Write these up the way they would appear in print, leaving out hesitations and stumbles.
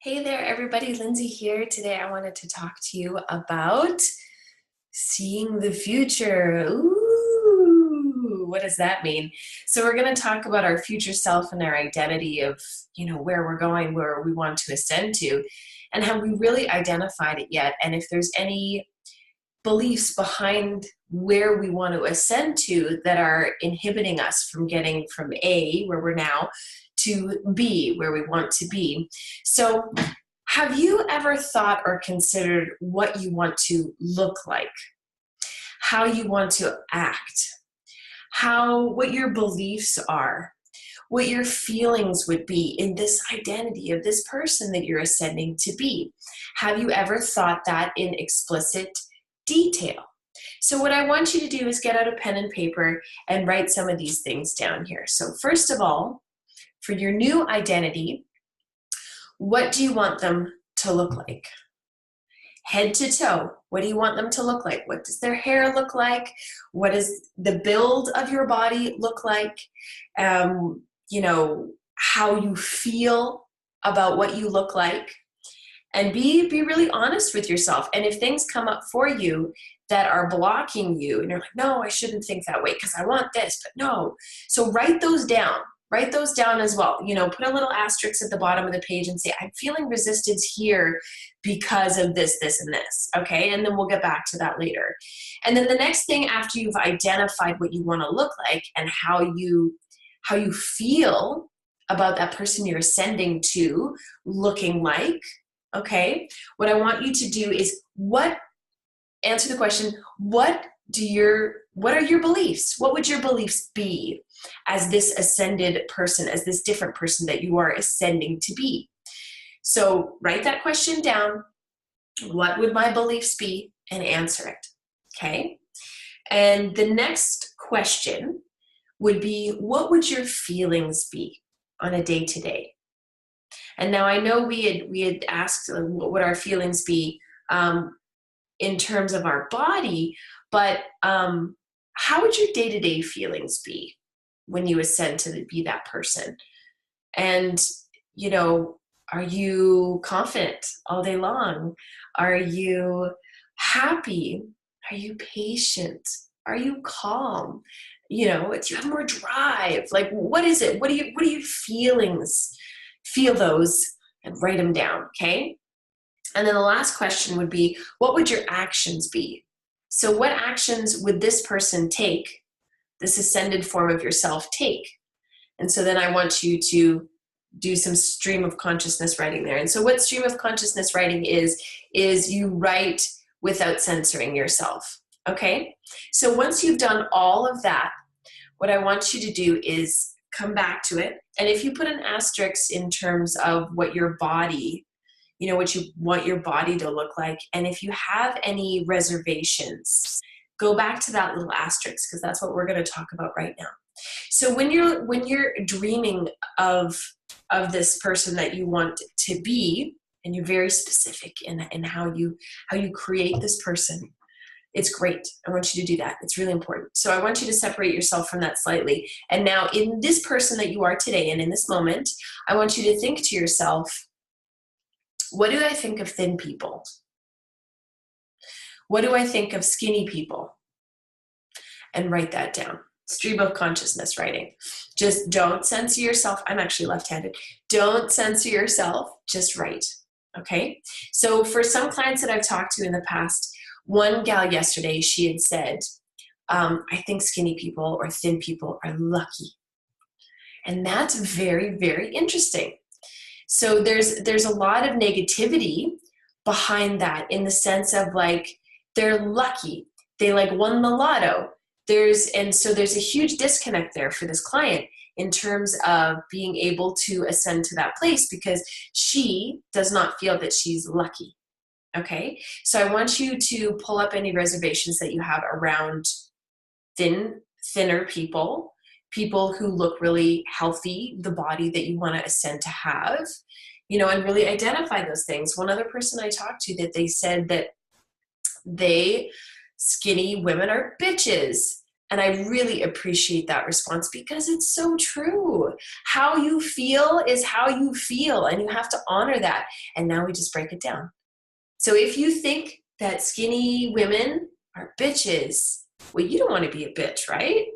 Hey there, everybody. Lindsay here. Today I wanted to talk to you about seeing the future. Ooh, what does that mean? So we're going to talk about our future self and our identity of, where we're going, where we want to ascend to, and have we really identified it yet? And if there's any beliefs behind where we want to ascend to that are inhibiting us from getting from A, where we're now, to B, where we want to be. So have you ever thought or considered what you want to look like, how you want to act, what your beliefs are, what your feelings would be in this identity of this person that you're ascending to be? Have you ever thought that in explicit detail? So what I want you to do is get out a pen and paper and write some of these things down here. So first of all, for your new identity, what do you want them to look like? Head to toe, what do you want them to look like? What does their hair look like? What does the build of your body look like? How you feel about what you look like. And be really honest with yourself. And if things come up for you that are blocking you, and you're like, no, I shouldn't think that way because I want this, but no. So write those down. Write those down as well. Put a little asterisk at the bottom of the page and say, I'm feeling resistance here because of this, this, and this. Okay, and then we'll get back to that later. And then the next thing, after you've identified what you want to look like and how you feel about that person you're ascending to looking like, okay, what I want you to do is answer the question, what are your beliefs? What would your beliefs be as this ascended person, as this different person that you are ascending to be? So write that question down. What would my beliefs be? And answer it, okay? And the next question would be, what would your feelings be on a day-to-day? And now I know we had asked what would our feelings be in terms of our body, but how would your day-to-day feelings be when you ascend to be that person? And, are you confident all day long? Are you happy? Are you patient? Are you calm? Do you have more drive? Like, what is it? What are your feelings? Feel those and write them down, okay? And then the last question would be, what would your actions be? So what actions would this person take, this ascended form of yourself take? And so then I want you to do some stream of consciousness writing there. And so what stream of consciousness writing is you write without censoring yourself, okay? So once you've done all of that, what I want you to do is come back to it. And if you put an asterisk in terms of what your body, what you want your body to look like, and if you have any reservations, go back to that little asterisk, because that's what we're going to talk about right now. So when you're dreaming of this person that you want to be, and you're very specific in how you create this person, it's great. I want you to do that. It's really important. So I want you to separate yourself from that slightly. And now in this person that you are today and in this moment, I want you to think to yourself, what do I think of thin people? What do I think of skinny people? And write that down. Stream of consciousness writing. Just don't censor yourself. I'm actually left-handed. Don't censor yourself. Just write. Okay? So for some clients that I've talked to in the past, one gal yesterday, she had said, I think skinny people or thin people are lucky. And that's very, very interesting. So there's a lot of negativity behind that, in the sense of like, they're lucky. They like won the lotto. So there's a huge disconnect there for this client in terms of being able to ascend to that place, because she does not feel that she's lucky. Okay, so I want you to pull up any reservations that you have around thinner people who look really healthy, the body that you want to ascend to have, and really identify those things. One other person I talked to, that they said that skinny women are bitches, And I really appreciate that response because it's so true. How you feel is how you feel, and you have to honor that. And now we just break it down. So if you think that skinny women are bitches, well, you don't want to be a bitch, right?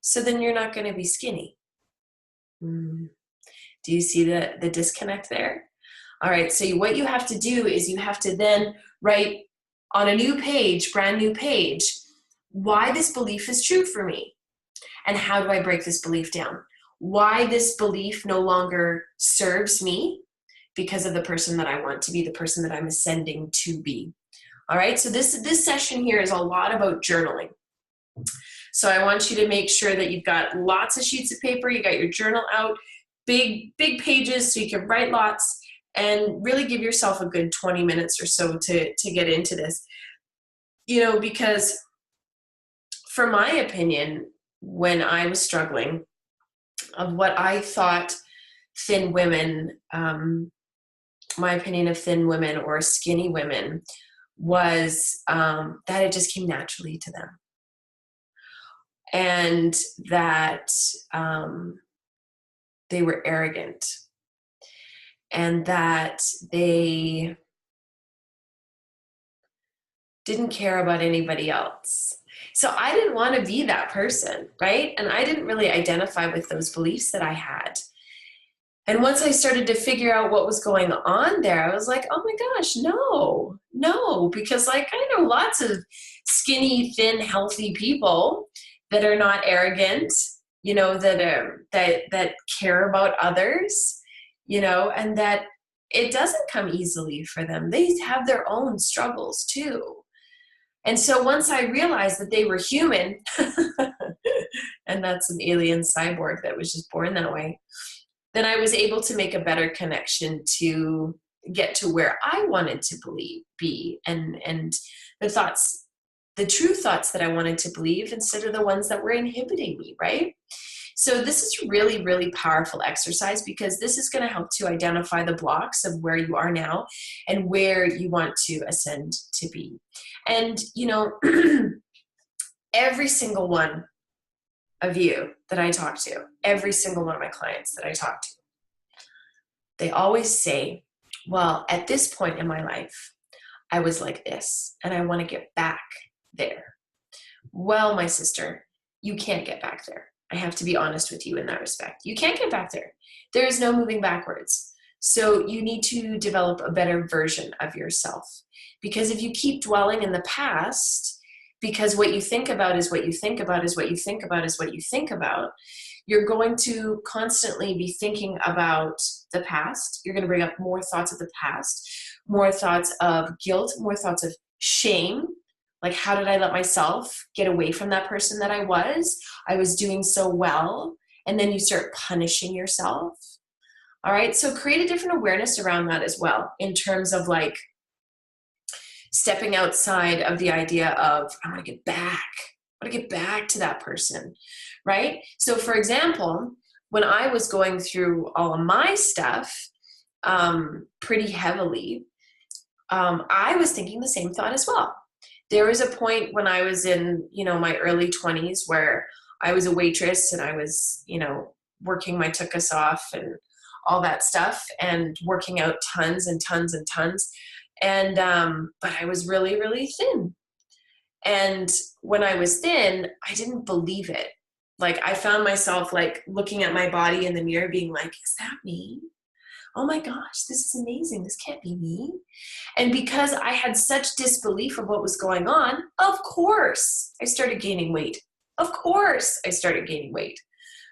So then you're not going to be skinny. Do you see the disconnect there? All right, so what you have to do is you have to then write on a new page, brand new page, why this belief is true for me. And how do I break this belief down? Why this belief no longer serves me because of the person that I want to be, the person that I'm ascending to be. All right, so this session here is a lot about journaling. So I want you to make sure that you've got lots of sheets of paper, you got your journal out, big pages so you can write lots, and really give yourself a good 20 minutes or so to get into this. You know, because for my opinion, when I was struggling, of what I thought thin women, my opinion of thin women or skinny women was that it just came naturally to them. And that they were arrogant, and that they didn't care about anybody else. So I didn't want to be that person, right? And I didn't really identify with those beliefs that I had. And once I started to figure out what was going on there, I was like, oh my gosh, no, because like I know lots of skinny, thin, healthy people that are not arrogant, you know, that care about others, you know, and that it doesn't come easily for them. They have their own struggles too. And so once I realized that they were human, and that's an alien cyborg that was just born that way, then I was able to make a better connection to get to where I wanted to be, and the thoughts, the true thoughts that I wanted to believe instead of the ones that were inhibiting me, right? So this is really, really powerful exercise because this is going to help to identify the blocks of where you are now and where you want to ascend to be. And, you know, every single one of you that I talk to, every single one of my clients that I talk to, they always say, well, at this point in my life, I was like this, and I want to get back there. Well, my sister, you can't get back there. I have to be honest with you in that respect. You can't get back there. There is no moving backwards. So you need to develop a better version of yourself. Because if you keep dwelling in the past, because what you think about is what you think about is what you think about is what you think about, you're going to constantly be thinking about the past. You're going to bring up more thoughts of the past, more thoughts of guilt, more thoughts of shame. Like, how did I let myself get away from that person that I was? I was doing so well. And then you start punishing yourself. All right. So create a different awareness around that as well, in terms of like stepping outside of the idea of, I want to get back. I want to get back to that person. Right. So for example, when I was going through all of my stuff pretty heavily, I was thinking the same thought as well. There was a point when I was in, you know, my early 20s where I was a waitress and I was, you know, working my tuchus off and all that stuff and working out tons and tons and tons. And, but I was really, really thin. And when I was thin, I didn't believe it. Like I found myself like looking at my body in the mirror being like, is that me? Oh my gosh, this is amazing. This can't be me. And because I had such disbelief of what was going on, of course, I started gaining weight. Of course, I started gaining weight,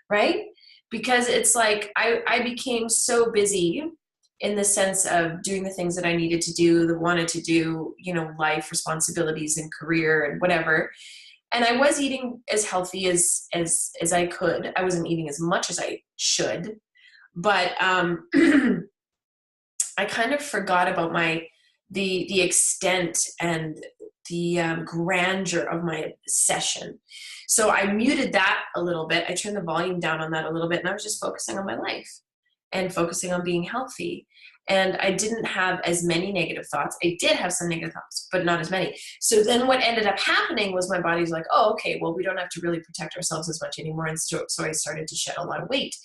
right? Because it's like I became so busy in the sense of doing the things that I needed to do, that wanted to do, you know, life responsibilities and career and whatever. And I was eating as healthy as I could. I wasn't eating as much as I should. But I kind of forgot about the extent and the grandeur of my obsession. So I muted that a little bit. I turned the volume down on that a little bit, and I was just focusing on my life and focusing on being healthy. And I didn't have as many negative thoughts. I did have some negative thoughts, but not as many. So then what ended up happening was my body's like, oh, okay, well, we don't have to really protect ourselves as much anymore. And so I started to shed a lot of weight.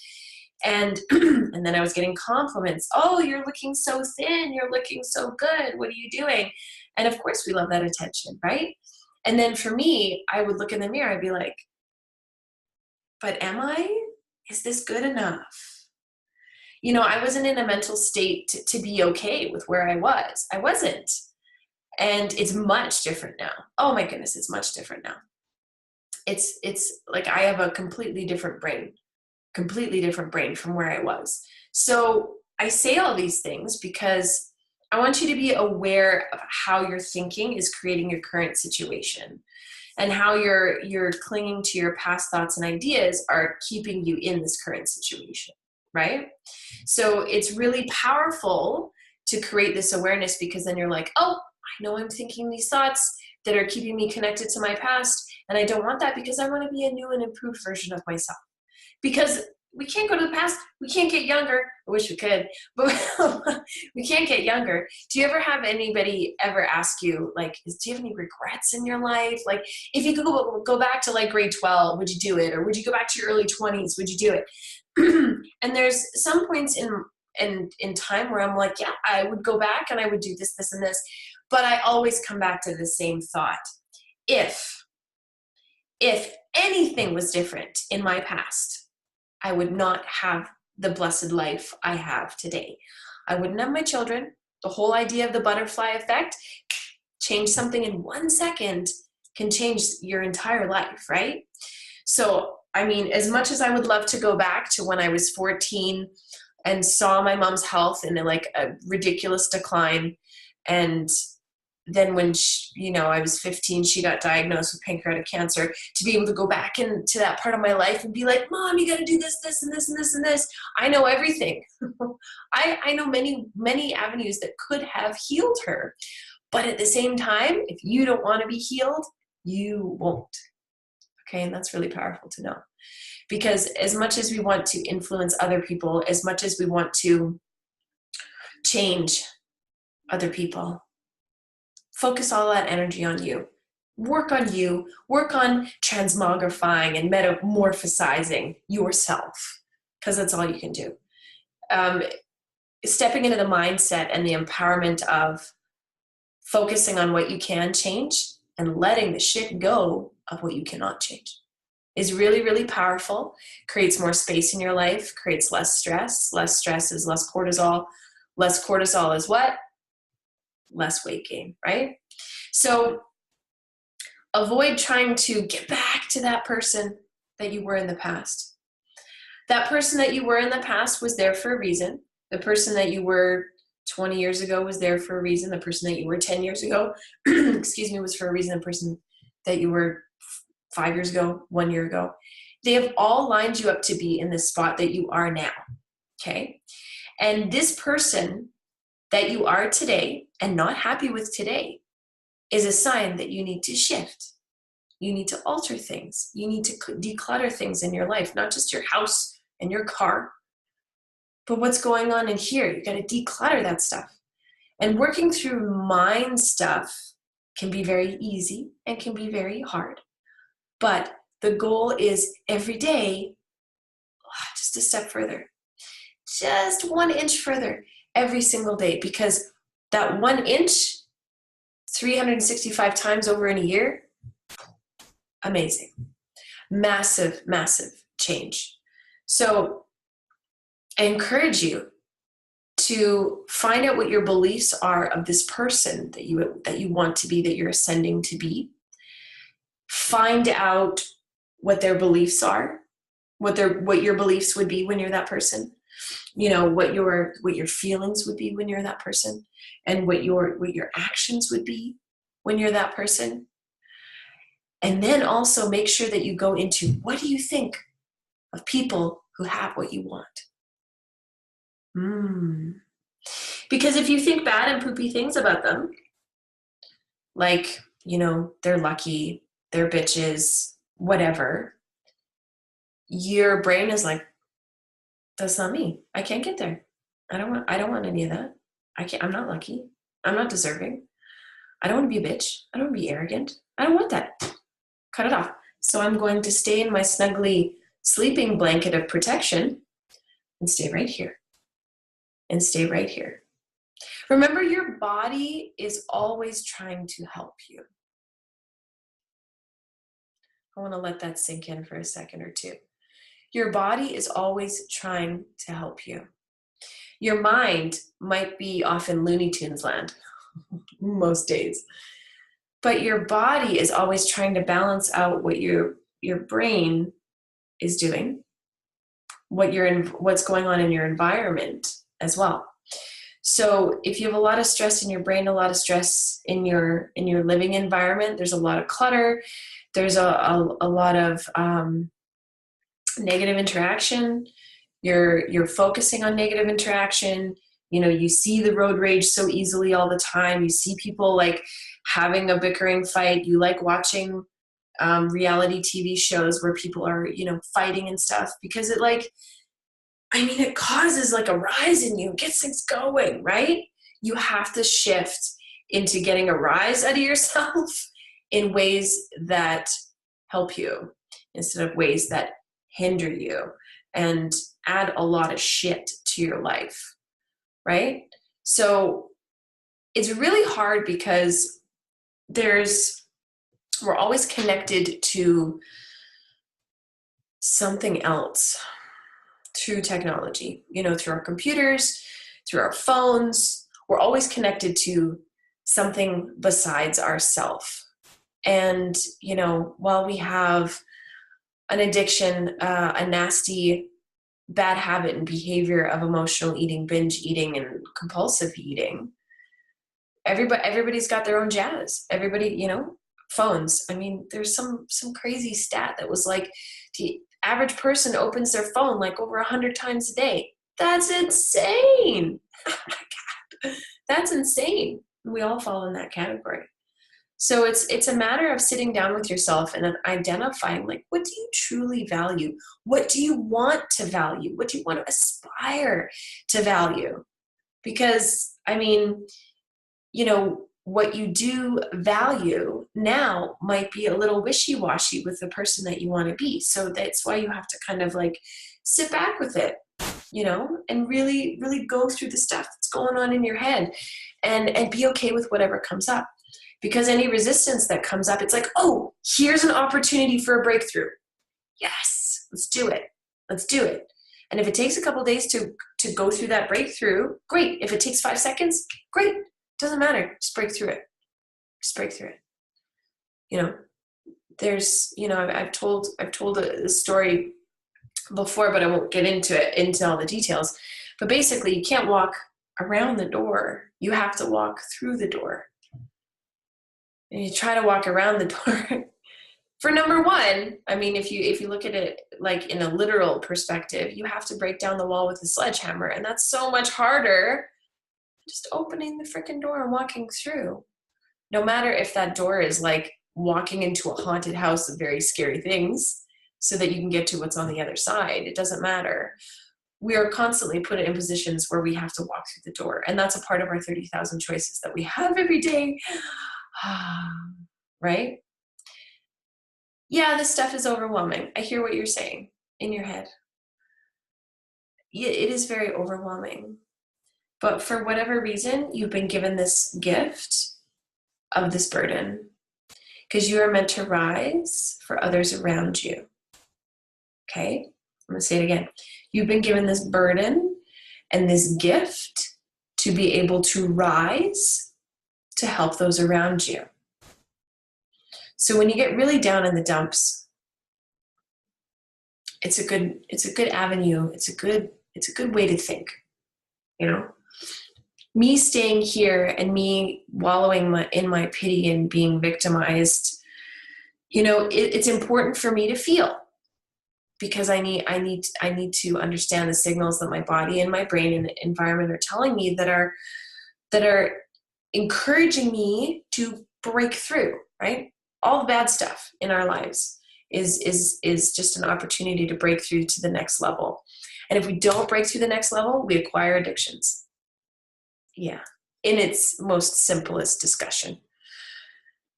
And and then I was getting compliments. Oh, you're looking so thin. You're looking so good. What are you doing? And of course we love that attention, right? And then for me, I would look in the mirror. I'd be like, but am I? Is this good enough? You know, I wasn't in a mental state to be okay with where I was. I wasn't. And it's much different now. Oh my goodness, it's much different now. It's like I have a completely different brain from where I was. So I say all these things because I want you to be aware of how your thinking is creating your current situation, and how you're clinging to your past thoughts and ideas are keeping you in this current situation, right? So it's really powerful to create this awareness, because then you're like, oh, I know I'm thinking these thoughts that are keeping me connected to my past, and I don't want that, because I want to be a new and improved version of myself. Because we can't go to the past. We can't get younger. I wish we could, but we can't get younger. Do you ever have anybody ever ask you, like, do you have any regrets in your life? Like, if you could go back to like grade 12, would you do it? Or would you go back to your early 20s? Would you do it? And there's some points in time where I'm like, yeah, I would go back and I would do this, this, and this. But I always come back to the same thought. If anything was different in my past, I would not have the blessed life I have today. I wouldn't have my children. The whole idea of the butterfly effect, change something in 1 second can change your entire life, right? So, I mean, as much as I would love to go back to when I was 14 and saw my mom's health in like a ridiculous decline, and then when I was 15, she got diagnosed with pancreatic cancer, to be able to go back into that part of my life and be like, Mom, you got to do this, this, and this, and this, and this. I know everything. I know many, many avenues that could have healed her. But at the same time, if you don't want to be healed, you won't. Okay, and that's really powerful to know. Because as much as we want to influence other people, as much as we want to change other people, focus all that energy on you. Work on you. Work on transmogrifying and metamorphosizing yourself, because that's all you can do. Stepping into the mindset and the empowerment of focusing on what you can change and letting the shit go of what you cannot change is really, really powerful. Creates more space in your life, creates less stress. Less stress is less cortisol. Less cortisol is what? Less weight gain, right? So avoid trying to get back to that person that you were in the past. That person that you were in the past was there for a reason. The person that you were 20 years ago was there for a reason. The person that you were 10 years ago, was for a reason. The person that you were 5 years ago, 1 year ago, they have all lined you up to be in the spot that you are now, okay? And this person that you are today and not happy with today is a sign that you need to shift. You need to alter things. You need to declutter things in your life, not just your house and your car, but what's going on in here. You got to declutter that stuff. And working through mind stuff can be very easy and can be very hard. But the goal is every day, just a step further, just 1 inch further every single day, because that 1 inch, 365 times over in a year, amazing. Massive, massive change. So I encourage you to find out what your beliefs are of this person that you want to be, that you're ascending to be. Find out what their beliefs are, what your beliefs would be when you're that person. You know, what your feelings would be when you're that person, and what your actions would be when you're that person. And then also make sure that you go into, what do you think of people who have what you want? Because if you think bad and poopy things about them, like, they're lucky, they're bitches, whatever, your brain is like, That's not me. I can't get there. I don't want any of that. I'm not lucky. I'm not deserving. I don't want to be a bitch. I don't want to be arrogant. I don't want that. Cut it off. So I'm going to stay in my snuggly sleeping blanket of protection and stay right here. And stay right here. Remember, your body is always trying to help you. I want to let that sink in for a second or two. Your body is always trying to help you. Your mind might be off in Looney Tunes land most days, but your body is always trying to balance out what your brain is doing, what's going on in your environment as well. So if you have a lot of stress in your brain, a lot of stress in your living environment, there's a lot of clutter, there's a lot of negative interaction. You're focusing on negative interaction. You know, you see the road rage so easily all the time. You see people like having a bickering fight. You like watching reality TV shows where people are, you know, fighting and stuff, because it causes like a rise in you, gets things going, right? You have to shift into getting a rise out of yourself in ways that help you instead of ways that hinder you and add a lot of shit to your life, right? So it's really hard because we're always connected to something else through technology, you know, through our computers, through our phones. We're always connected to something besides ourself. And, you know, while we have an addiction, a nasty bad habit and behavior of emotional eating, binge eating, and compulsive eating, everybody's got their own jazz. Everybody, you know, phones. I mean, there's some crazy stat that was like the average person opens their phone like over 100 times a day. That's insane. Oh my God. That's insane. We all fall in that category. So it's a matter of sitting down with yourself and then identifying, like, what do you truly value? What do you want to value? What do you want to aspire to value? Because, I mean, you know, what you do value now might be a little wishy-washy with the person that you want to be. So that's why you have to kind of like sit back with it, you know, and really, really go through the stuff that's going on in your head and be okay with whatever comes up. Because any resistance that comes up, it's like, oh, here's an opportunity for a breakthrough. Yes, let's do it. Let's do it. And if it takes a couple of days to go through that breakthrough, great. If it takes 5 seconds, great. Doesn't matter. Just break through it. Just break through it. You know, there's, you know, I've told a story before, but I won't get into all the details. But basically, you can't walk around the door. You have to walk through the door. And you try to walk around the door. For number one, I mean, if you look at it like in a literal perspective, you have to break down the wall with a sledgehammer, and that's so much harder just opening the freaking door and walking through. No matter if that door is like walking into a haunted house of very scary things so that you can get to what's on the other side, it doesn't matter. We are constantly put in positions where we have to walk through the door, and that's a part of our 30,000 choices that we have every day. Right? Yeah, this stuff is overwhelming. I hear what you're saying in your head. It is very overwhelming. But for whatever reason, you've been given this gift of this burden because you are meant to rise for others around you. Okay? I'm going to say it again. You've been given this burden and this gift to be able to rise to help those around you. So when you get really down in the dumps, it's a good avenue. It's a good way to think, you know. Me staying here and me wallowing in my pity and being victimized, you know, it's important for me to feel, because I need to understand the signals that my body and my brain and the environment are telling me that are encouraging me to break through, right? All the bad stuff in our lives is just an opportunity to break through to the next level. And if we don't break through the next level, we acquire addictions. Yeah, in its most simplest discussion,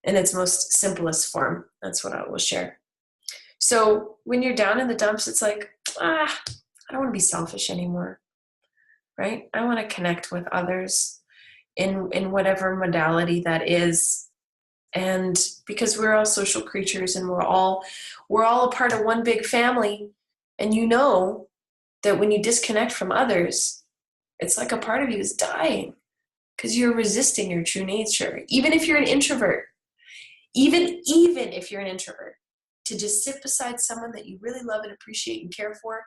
in its most simplest form. That's what I will share. So when you're down in the dumps, it's like, I don't want to be selfish anymore, right? I want to connect with others in whatever modality that is. And because we're all social creatures and we're all a part of one big family. And you know that when you disconnect from others, it's like a part of you is dying because you're resisting your true nature. Even if you're an introvert, even if you're an introvert, to just sit beside someone that you really love and appreciate and care for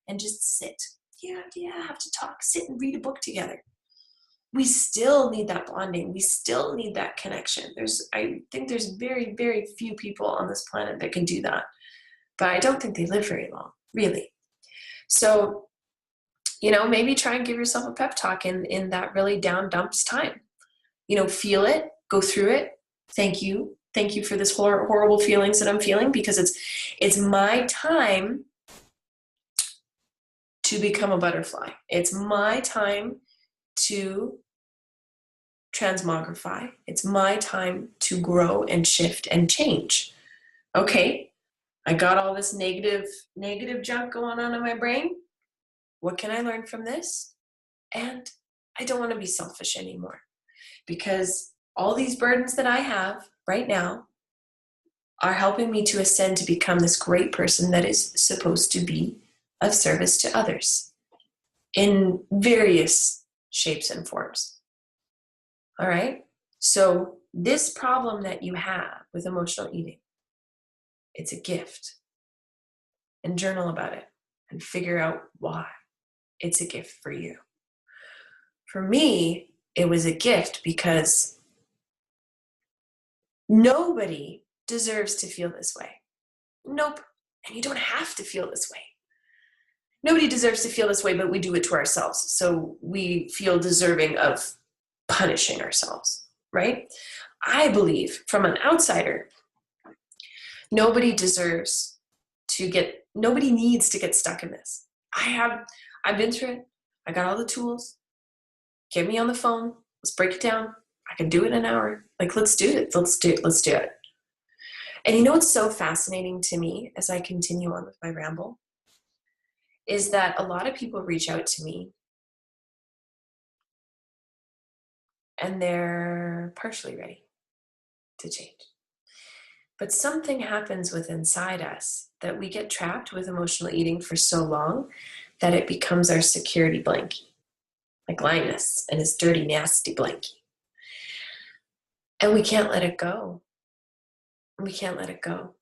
and just sit. Yeah, have to talk, sit and read a book together. We still need that bonding. We still need that connection. I think there's very, very few people on this planet that can do that. But I don't think they live very long, really. So, maybe try and give yourself a pep talk in that really down dumps time. Feel it, go through it. Thank you. Thank you for this horrible feelings that I'm feeling, because it's my time to become a butterfly. It's my time to transmogrify. It's my time to grow and shift and change. Okay, I got all this negative junk going on in my brain. What can I learn from this? And I don't want to be selfish anymore, because all these burdens that I have right now are helping me to ascend to become this great person that is supposed to be of service to others in various shapes and forms. All right? So this problem that you have with emotional eating, it's a gift. And journal about it and figure out why it's a gift for you. For me, it was a gift because nobody deserves to feel this way. Nope. And you don't have to feel this way. Nobody deserves to feel this way, but we do it to ourselves. So we feel deserving of punishing ourselves, right? I believe, from an outsider, nobody needs to get stuck in this. I've been through it. I got all the tools. Get me on the phone. Let's break it down. I can do it in an hour. Like, let's do it. Let's do it. And what's so fascinating to me as I continue on with my ramble is that a lot of people reach out to me and they're partially ready to change. But something happens within inside us that we get trapped with emotional eating for so long that it becomes our security blanket, like Linus and his dirty, nasty blanket. And we can't let it go. We can't let it go.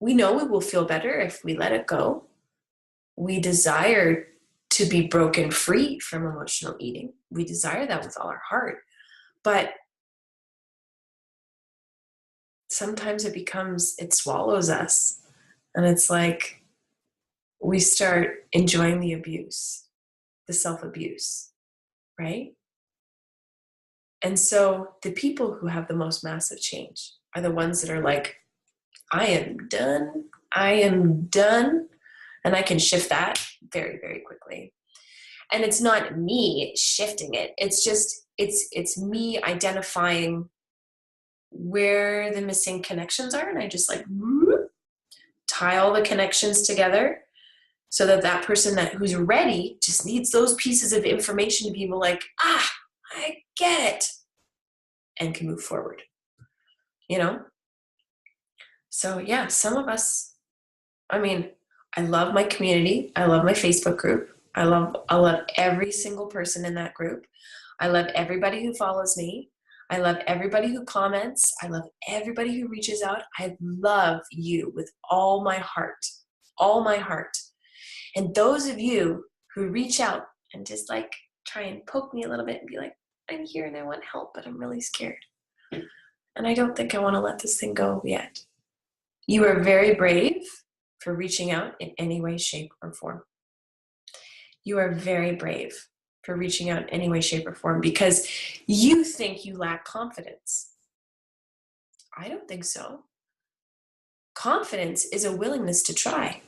We know we will feel better if we let it go. We desire to be broken free from emotional eating. We desire that with all our heart. But sometimes it swallows us. And it's like we start enjoying the abuse, the self-abuse, right? And so the people who have the most massive change are the ones that are like, I am done. And I can shift that very, very quickly. And it's not me shifting it. It's just, it's me identifying where the missing connections are. And I just like tie all the connections together so that person who's ready just needs those pieces of information to be able like, I get it, and can move forward, So yeah, some of us, I love my community. I love my Facebook group. I love every single person in that group. I love everybody who follows me. I love everybody who comments. I love everybody who reaches out. I love you with all my heart, all my heart. And those of you who reach out and just like try and poke me a little bit and be like, I'm here and I want help, but I'm really scared. And I don't think I want to let this thing go yet. You are very brave for reaching out in any way, shape, or form. You are very brave for reaching out in any way, shape, or form because you think you lack confidence. I don't think so. Confidence is a willingness to try.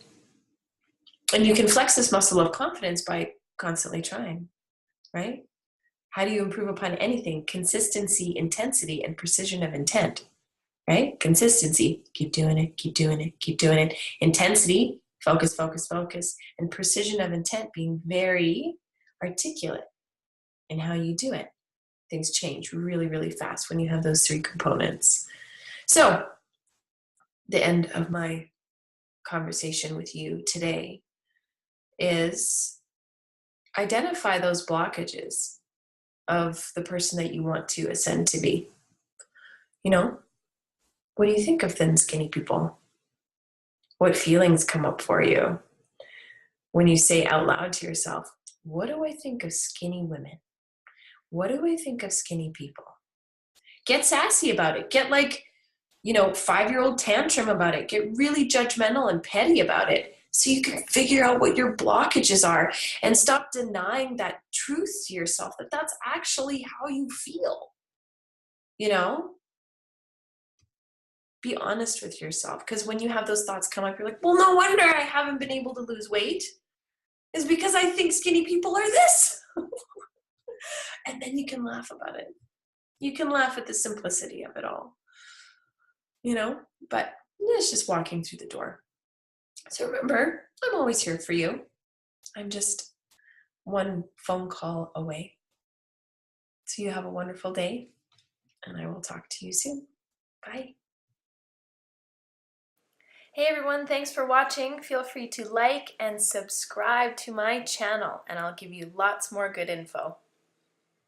And you can flex this muscle of confidence by constantly trying, right? How do you improve upon anything? Consistency, intensity, and precision of intent, right? Consistency, keep doing it, keep doing it, keep doing it. Intensity, focus, focus, focus. And precision of intent, being very articulate in how you do it. Things change really, really fast when you have those three components. So, the end of my conversation with you today is identify those blockages of the person that you want to ascend to be. You know, what do you think of thin, skinny people? What feelings come up for you when you say out loud to yourself, what do I think of skinny women? What do I think of skinny people? Get sassy about it. Get 5-year-old tantrum about it. Get really judgmental and petty about it so you can figure out what your blockages are and stop denying that truth to yourself, that that's actually how you feel. Be honest with yourself, because when you have those thoughts come up, you're like, well, no wonder I haven't been able to lose weight. It's because I think skinny people are this. And then you can laugh about it. You can laugh at the simplicity of it all. But it's just walking through the door. So remember, I'm always here for you. I'm just one phone call away. So you have a wonderful day, and I will talk to you soon. Bye. Hey everyone, thanks for watching. Feel free to like and subscribe to my channel, and I'll give you lots more good info.